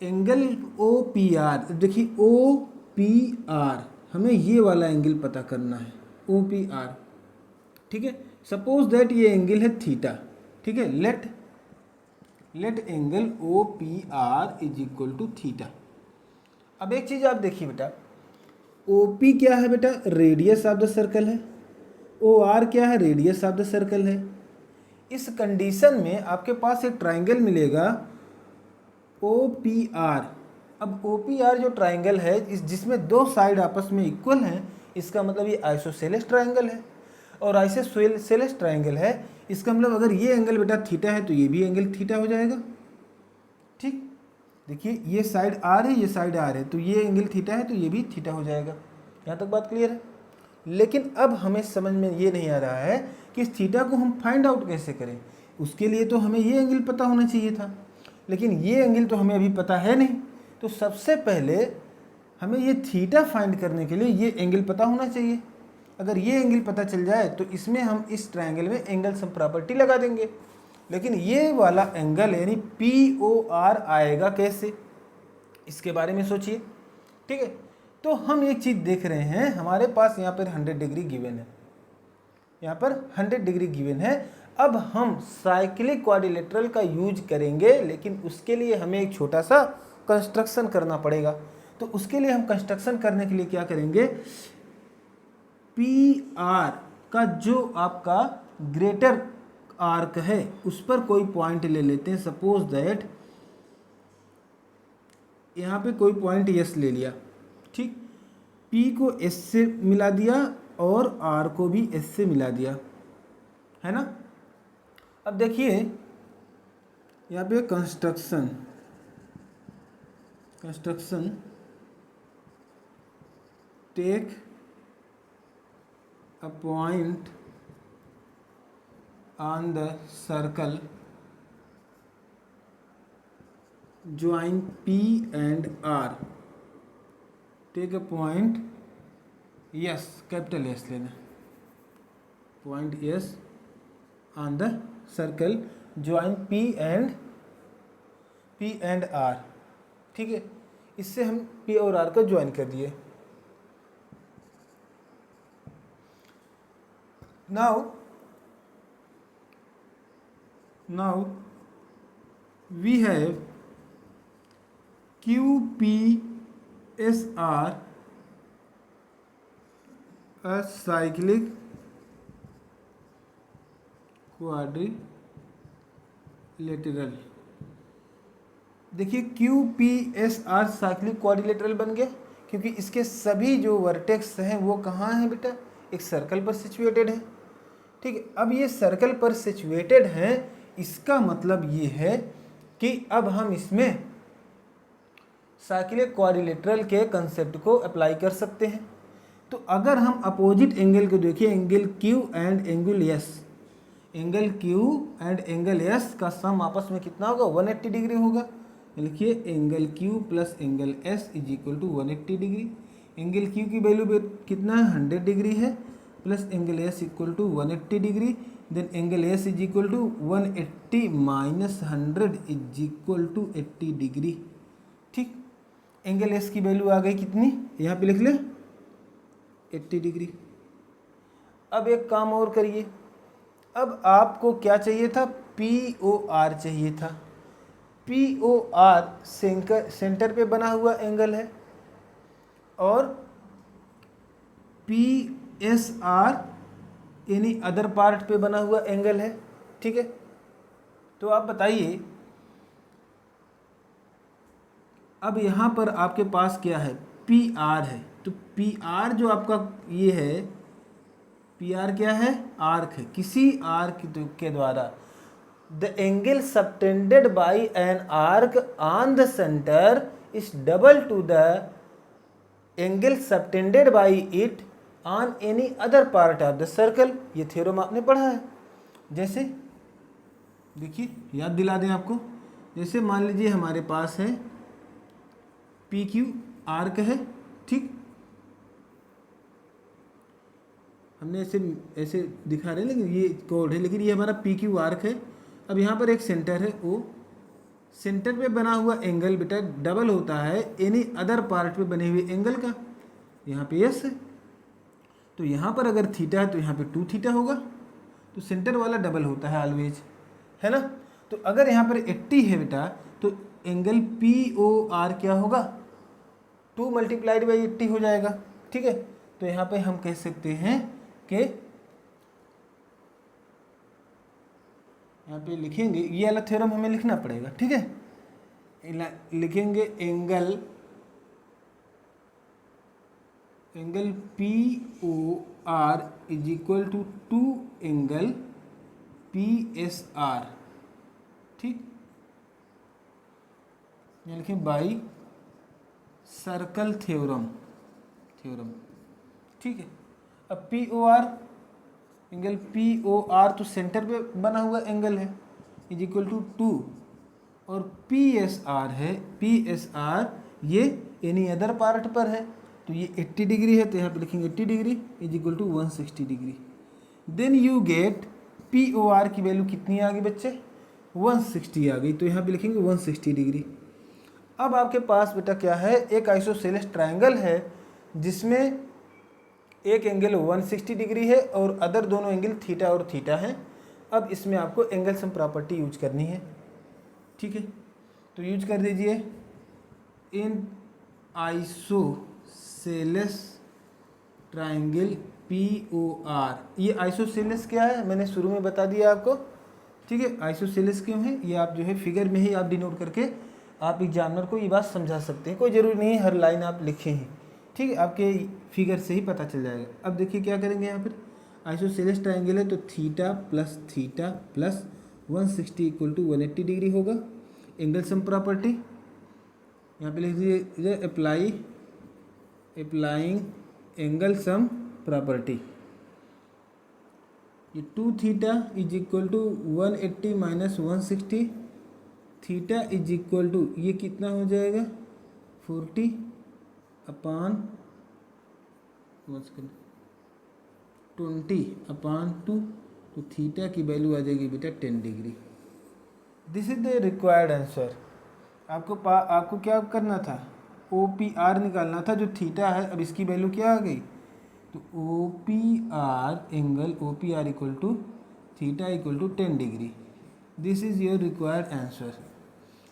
[SPEAKER 1] एंगल OPR। देखिए OPR, हमें ये वाला एंगल पता करना है OPR, ठीक है। सपोज दैट ये एंगल है थीटा, ठीक है। Let angle OPR is equal to theta. अब एक चीज आप देखिए बेटा, OP क्या है बेटा, रेडियस ऑफ द सर्कल है। OR क्या है, रेडियस ऑफ द सर्कल है। इस कंडीशन में आपके पास एक ट्राइंगल मिलेगा OPR। अब OPR जो ट्राइंगल है जिसमें दो साइड आपस में इक्वल हैं, इसका मतलब ये आइसोसेलेस ट्राइंगल है। और आइसोसेलेस ट्राइंगल है, इसका मतलब अगर ये एंगल बेटा थीटा है तो ये भी एंगल थीटा हो जाएगा, ठीक। देखिए ये साइड R है, ये साइड R है, तो ये एंगल थीटा है तो ये भी थीटा हो जाएगा। यहाँ तक बात क्लियर है। लेकिन अब हमें समझ में ये नहीं आ रहा है कि इस थीटा को हम फाइंड आउट कैसे करें। उसके लिए तो हमें ये एंगल पता होना चाहिए था, लेकिन ये एंगल तो हमें अभी पता है नहीं। तो सबसे पहले हमें ये थीटा फाइंड करने के लिए ये एंगल पता होना चाहिए। अगर ये एंगल पता चल जाए तो इसमें हम इस ट्रायंगल में एंगल सम प्रॉपर्टी लगा देंगे। लेकिन ये वाला एंगल यानी POR आएगा कैसे, इसके बारे में सोचिए, ठीक है। तो हम एक चीज़ देख रहे हैं, हमारे पास यहाँ पर 100 डिग्री गिवन है, यहाँ पर 100 डिग्री गिवन है। अब हम साइक्लिक क्वाड्रिलेटरल का यूज करेंगे, लेकिन उसके लिए हमें एक छोटा सा कंस्ट्रक्शन करना पड़ेगा। तो उसके लिए हम कंस्ट्रक्शन करने के लिए क्या करेंगे, PR का जो आपका ग्रेटर आर्क है उस पर कोई पॉइंट ले लेते हैं। सपोज दैट यहाँ पे कोई पॉइंट S ले लिया, ठीक। P को S से मिला दिया और R को भी S से मिला दिया, है ना। अब देखिए यहाँ पे construction take a point on the circle join P and R। take a point S, capital S लेना, point S on the circle join P and R, ठीक है। इससे हम P और R को ज्वाइन कर दिए। Now we have Q P S R a cyclic quadrilateral. देखिए Q P S R cyclic quadrilateral बन गया क्योंकि इसके सभी जो वर्टेक्स हैं वो कहाँ हैं बेटा, एक सर्कल पर सिचुएटेड है। ठीक है, अब ये सर्कल पर सिचुएटेड हैं, इसका मतलब ये है कि अब हम इसमें साइक्लिक क्वाड्रिलेटरल के कंसेप्ट को अप्लाई कर सकते हैं। तो अगर हम अपोजिट एंगल को देखिए, angle Q and angle S, angle Q and angle S का सम आपस में कितना होगा, 180 डिग्री होगा। लिखिए angle Q plus angle S is equal to 180 degree. Angle Q की वैल्यू कितना है, 100 डिग्री है, plus angle S equal to 180 degree. Then angle S is equal to 180 minus 100 is equal to 80 degree. ठीक, angle S की value आ गई कितनी, यहाँ पे लिख ले 80 डिग्री। अब एक काम और करिए, अब आपको क्या चाहिए था, पी ओ आर चाहिए था। पी ओ आर सेंटर पे बना हुआ एंगल है और पी एस आर यानी अदर पार्ट पे बना हुआ एंगल है। ठीक है, तो आप बताइए अब यहाँ पर आपके पास क्या है, पी आर है। तो पी आर जो आपका ये है, पी आर क्या है, आर्क है, किसी आर्क के द्वारा the angle subtended bye an arc on the centre is double two the angle subtended bye it on any other part of the circle. ये थ्योरम आपने पढ़ा है। जैसे देखिए याद दिला दें आपको, जैसे मान लीजिए हमारे पास है पी क्यू आर्क है। ठीक, हमने ऐसे दिखा रहे हैं लेकिन ये कोड है, लेकिन ये हमारा पी क्यू आर्क है। अब यहाँ पर एक सेंटर है, वो सेंटर पे बना हुआ एंगल बेटा डबल होता है एनी अदर पार्ट पे बने हुए एंगल का। यहाँ पे यस है, तो यहाँ पर अगर थीटा है तो यहाँ पे 2 थीटा होगा। तो सेंटर वाला डबल होता है ऑलवेज, है ना। तो अगर यहाँ पर 80 है बेटा तो एंगल पी ओ आर क्या होगा, 2 मल्टीप्लाइड बाई 80 हो जाएगा। ठीक है, तो यहाँ पे हम कह सकते हैं कि यहाँ पे लिखेंगे, ये वाला थ्योरम हमें लिखना पड़ेगा। ठीक है, लिखेंगे angle P O R is equal to 2 angle P S R. ठीक, ये लिखें बाई सर्कल थ्योरम। ठीक है, अब P O R, angle P O R तो सेंटर पे बना हुआ एंगल है, इज इक्वल टू 2, और पी एस आर है, पी एस आर ये एनी अदर पार्ट पर है, तो ये 80 डिग्री है, तो यहाँ पे लिखेंगे 80 degree is equal to 160 degree. Then you get P O R की वैल्यू कितनी आ गई बच्चे, 160 आ गई, तो यहाँ पे लिखेंगे 160 डिग्री। अब आपके पास बेटा क्या है, एक आइसोसेलेस ट्रायंगल है जिसमें एक एंगल 160 डिग्री है और अदर दोनों एंगल थीटा और थीटा हैं। अब इसमें आपको एंगल सम प्रॉपर्टी यूज करनी है। ठीक है, तो यूज कर दीजिए in isosceles triangle P O R. ये आइसोसेलेस क्या है मैंने शुरू में बता दिया आपको। ठीक है, आइसोसेलेस क्यों है ये आप जो है फिगर में ही आप डिनोट करके आप एग्जामिनर को ये बात समझा सकते हैं, कोई ज़रूरी नहीं है हर लाइन आप लिखे हैं। ठीक है, आपके फिगर से ही पता चल जाएगा। अब देखिए क्या करेंगे, यहाँ पर आइसोसेलेस ट्रायंगल है तो theta plus 160 equal to 180 degree होगा। एंगल सम प्रॉपर्टी यहाँ पे लिख दीजिए अप्लाइंग एंगल सम प्रॉपर्टी। ये 2 theta is equal to 180 minus 160, theta is equal to ये कितना हो जाएगा 40 अपान 20/2, तो थीटा की वैल्यू आ जाएगी बेटा 10 degree. This is the required answer. आपको क्या करना था, ओ पी आर निकालना था जो थीटा है। अब इसकी वैल्यू क्या आ गई, तो O P R angle O P R equal to theta equal to 10 degree. This is your required answer.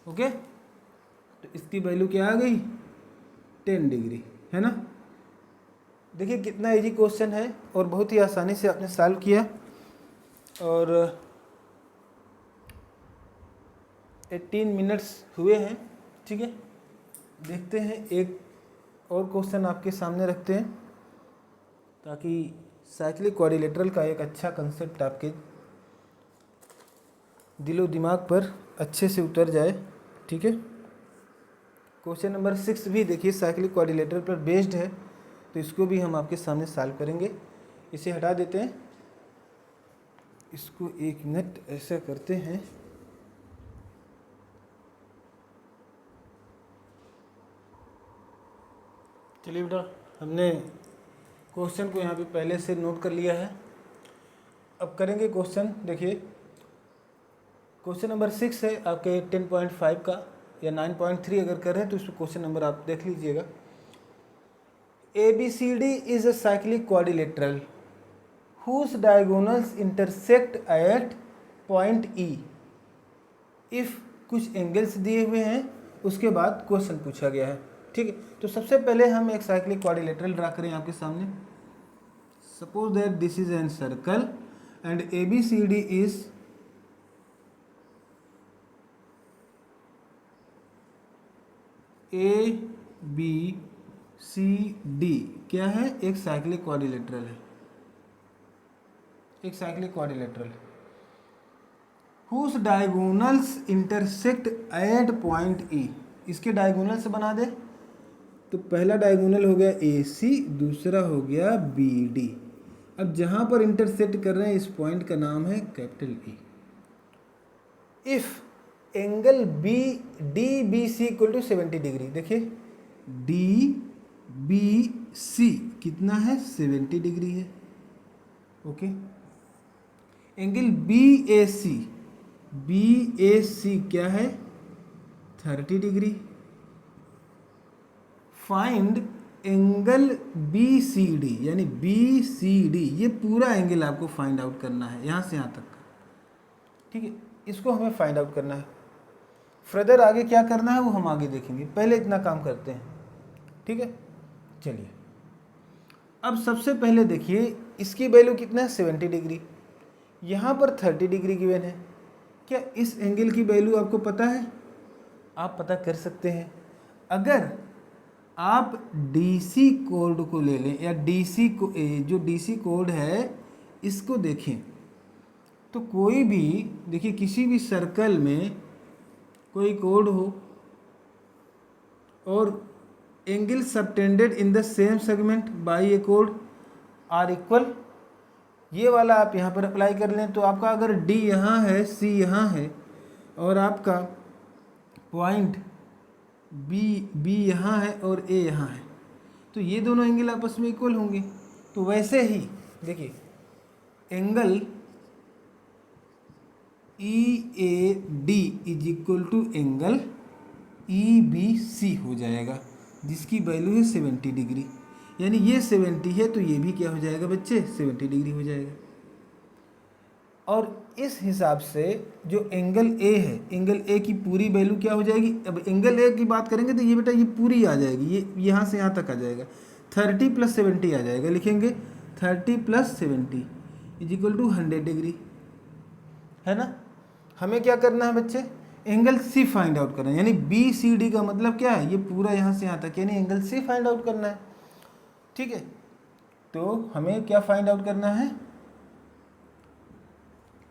[SPEAKER 1] Okay, तो इसकी वैल्यू क्या आ गई 10 डिग्री, है ना। देखिए कितना इजी क्वेश्चन है और बहुत ही आसानी से आपने सॉल्व किया। और 18 मिनट्स हुए हैं, ठीक है। देखते हैं एक और क्वेश्चन आपके सामने रखते हैं ताकि साइक्लिक क्वाड्रिलेटरल का एक अच्छा कंसेप्ट आपके दिलो दिमाग पर अच्छे से उतर जाए, ठीक है। क्वेश्चन नंबर 6 भी देखिए साइक्लिक क्वाड्रिलेटरल पर बेस्ड है, तो इसको भी हम आपके सामने सॉल्व करेंगे। इसे हटा देते हैं, इसको 1 मिनट ऐसा करते हैं। चलिए बेटा, हमने क्वेश्चन को यहाँ पे पहले से नोट कर लिया है। अब करेंगे क्वेश्चन। देखिए क्वेश्चन नंबर 6 है आपके 10.5 का, या 9.3 अगर कर रहे हैं तो इसको क्वेश्चन नंबर आप देख लीजिएगा। ABCD is a cyclic quadrilateral whose diagonals intersect at point E if कुछ एंगल्स दिए हुए हैं, उसके बाद क्वेश्चन पूछा गया है, ठीक है। तो सबसे पहले हम एक साइक्लिक क्वाड्रिलेटरल ड्रा करें आपके सामने। Suppose that this is an circle and ABCD is ABCD क्या है, एक साइक्लिक क्वाड्रिलेटरल है, एक cyclic quadrilateral whose diagonals intersect at point E। इसके डायगोनल से बना दे, तो पहला डायगोनल हो गया AC, दूसरा हो गया BD। अब जहां पर इंटरसेक्ट कर रहे हैं इस पॉइंट का नाम है capital E। If angle DBC equal to 70 degree, देखिए DBC कितना है 70 डिग्री है, ओके। एंगल BAC क्या है 30 डिग्री। फाइंड एंगल BCD, यानी BCD ये पूरा एंगल आपको फाइंड आउट करना है यहाँ से यहाँ तक का, ठीक है। इसको हमें फाइंड आउट करना है। फर्दर आगे क्या करना है वो हम आगे देखेंगे, पहले इतना काम करते हैं, ठीक है। चलिए अब सबसे पहले देखिए इसकी वैल्यू कितना है 70 डिग्री, यहाँ पर 30 डिग्री गिवन है। क्या इस एंगल की वैल्यू आपको पता है? आप पता कर सकते हैं। अगर आप DC कोड को ले लें या DC को जो DC कोड है इसको देखें, तो कोई भी देखिए किसी भी सर्कल में कोई कोड हो और angle subtended in the same segment by a कोड आर इक्वल, ये वाला आप यहाँ पर अप्लाई कर लें, तो आपका अगर D यहाँ है, C यहाँ है और आपका पॉइंट B यहाँ है और A यहाँ है, तो ये दोनों एंगल आपस में इक्वल होंगे। तो वैसे ही देखिए angle EAD is equal to angle EBC हो जाएगा, जिसकी वैल्यू है 70 डिग्री। यानी ये 70 है तो ये भी क्या हो जाएगा बच्चे 70 डिग्री हो जाएगा। और इस हिसाब से जो एंगल A है, एंगल A की पूरी वैल्यू क्या हो जाएगी। अब एंगल A की बात करेंगे तो ये बेटा ये पूरी आ जाएगी, ये यहाँ से यहाँ तक आ जाएगा, 30 + 70 आ जाएगा। लिखेंगे 30 + 70 इज इक्वल टू 100 डिग्री, है ना। हमें क्या करना है बच्चे, एंगल C फाइंड आउट करना है। यानी BCD का मतलब क्या है, ये पूरा यहाँ से यहाँ तक, यानी एंगल C फाइंड आउट करना है, ठीक है। तो हमें क्या फाइंड आउट करना है,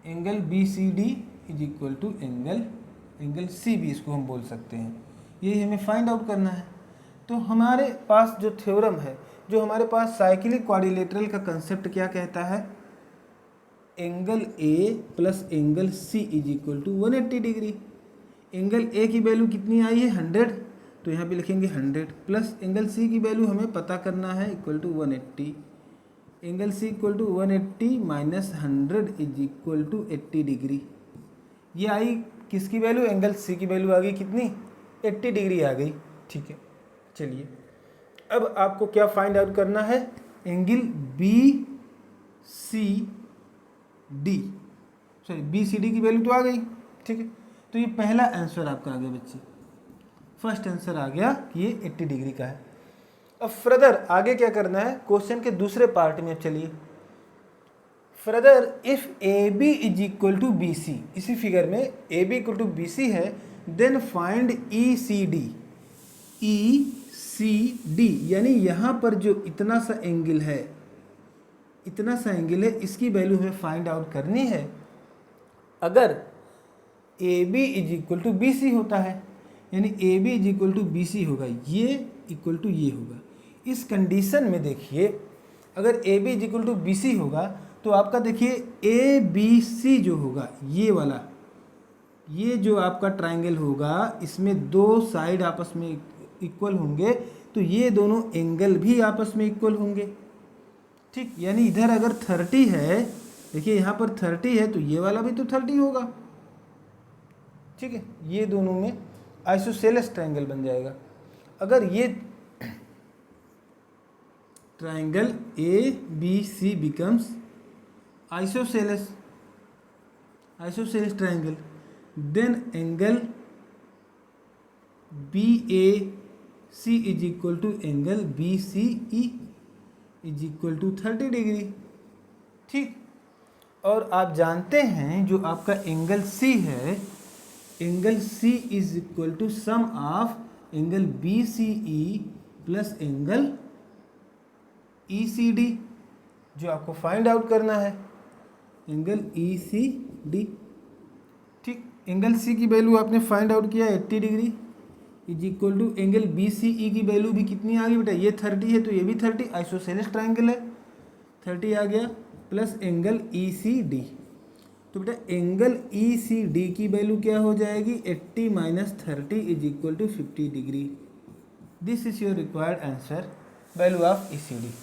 [SPEAKER 1] angle BCD is equal to angle C भी इसको हम बोल सकते हैं, ये हमें फाइंड आउट करना है। तो हमारे पास जो थ्योरम है, जो हमारे पास साइक्लिक क्वाड्रिलेटरल का कंसेप्ट क्या कहता है, angle A plus angle C is equal to 180 degree. Angle A की वैल्यू कितनी आई है 100, तो यहाँ पे लिखेंगे 100 प्लस एंगल C की वैल्यू हमें पता करना है equal to 180। Angle C equal to 180 minus 100 is equal to 80 degree. ये आई किसकी वैल्यू, एंगल C की वैल्यू आ गई कितनी 80 डिग्री आ गई, ठीक है। चलिए अब आपको क्या फाइंड आउट करना है, एंगल BCD की वैल्यू तो आ गई, ठीक है। तो ये पहला आंसर आपका आ गया बच्चे। फर्स्ट आंसर आ गया कि ये 80 डिग्री का है। अब फर्दर आगे क्या करना है, क्वेश्चन के दूसरे पार्ट में चलिए। Further if A B is equal to B C, इसी फिगर में A B equal to B C है, then find E C D. E C D यानी यहाँ पर जो इतना सा एंगल है, इतना सा एंगल है, इसकी वैल्यू हमें फाइंड आउट करनी है। अगर A B is equal to B C होता है, यानी A B is equal to B C होगा, ये इक्वल टू ये होगा। इस कंडीशन में देखिए, अगर A B is equal to B C होगा तो आपका देखिए ए बी सी जो होगा, ये वाला, ये जो आपका ट्राइंगल होगा, इसमें दो साइड आपस में इक्वल होंगे, तो ये दोनों एंगल भी आपस में इक्वल होंगे। ठीक, यानी इधर अगर 30 है, देखिए यहाँ पर 30 है, तो ये वाला भी तो 30 होगा। ठीक है, ये दोनों में आइसोसेलेस ट्राइंगल बन जाएगा। अगर ये triangle A B C becomes isosceles triangle, then angle B A C is equal to angle B C E is equal to 30 degree. ठीक, और आप जानते हैं जो आपका एंगल सी है, angle C is equal to sum of angle B C E plus angle E C D, जो आपको फाइंड आउट करना है, एंगल ई सी डी। ठीक, एंगल सी की वैल्यू आपने फाइंड आउट किया 80 degree is equal to angle B C E की value भी कितनी आ गई बेटा, ये 30 है तो ये भी 30, आइसोसेलेस ट्राइंगल है, 30 आ गया, plus angle E C D. तो बेटा एंगल ई सी डी की वैल्यू क्या हो जाएगी, 80 minus 30 is equal to 50 degree. This is your required answer, value of E C D.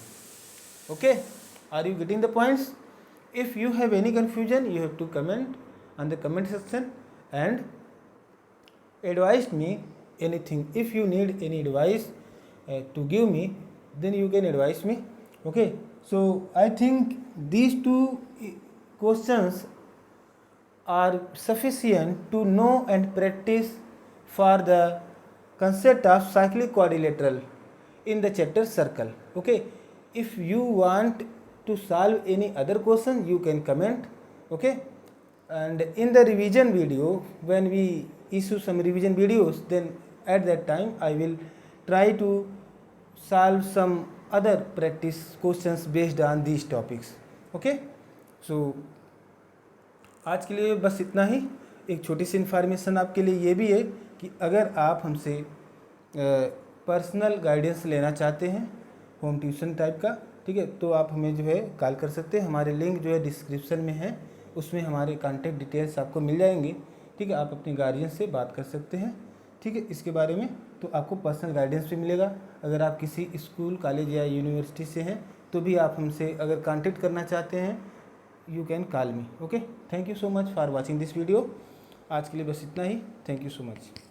[SPEAKER 1] Okay, are you getting the points? If you have any confusion, you have to comment on the comment section and advise me anything. If you need any advice to give me, then you can advise me. Okay, so I think these two questions are sufficient to know and practice for the concept of cyclic quadrilateral in the chapter circle. Okay, if you want to solve any other question, you can comment. Okay, and in the revision video, when we issue some revision videos, then at that time I will try to solve some other practice questions based on these topics. Okay, so आज के लिए बस इतना ही। एक छोटी सी information आपके लिए ये भी है कि अगर आप हमसे पर्सनल गाइडेंस लेना चाहते हैं, होम ट्यूशन टाइप का, ठीक है, तो आप हमें जो है कॉल कर सकते हैं। हमारे लिंक जो है डिस्क्रिप्शन में है, उसमें हमारे कॉन्टैक्ट डिटेल्स आपको मिल जाएंगे। ठीक है, आप अपने गार्जियन से बात कर सकते हैं। ठीक है, इसके बारे में तो आपको पर्सनल गाइडेंस भी मिलेगा। अगर आप किसी स्कूल, कॉलेज या यूनिवर्सिटी से हैं तो भी आप हमसे अगर कॉन्टैक्ट करना चाहते हैं, you can call me. Okay, thank you so much for watching this video. आज के लिए बस इतना ही। Thank you so much.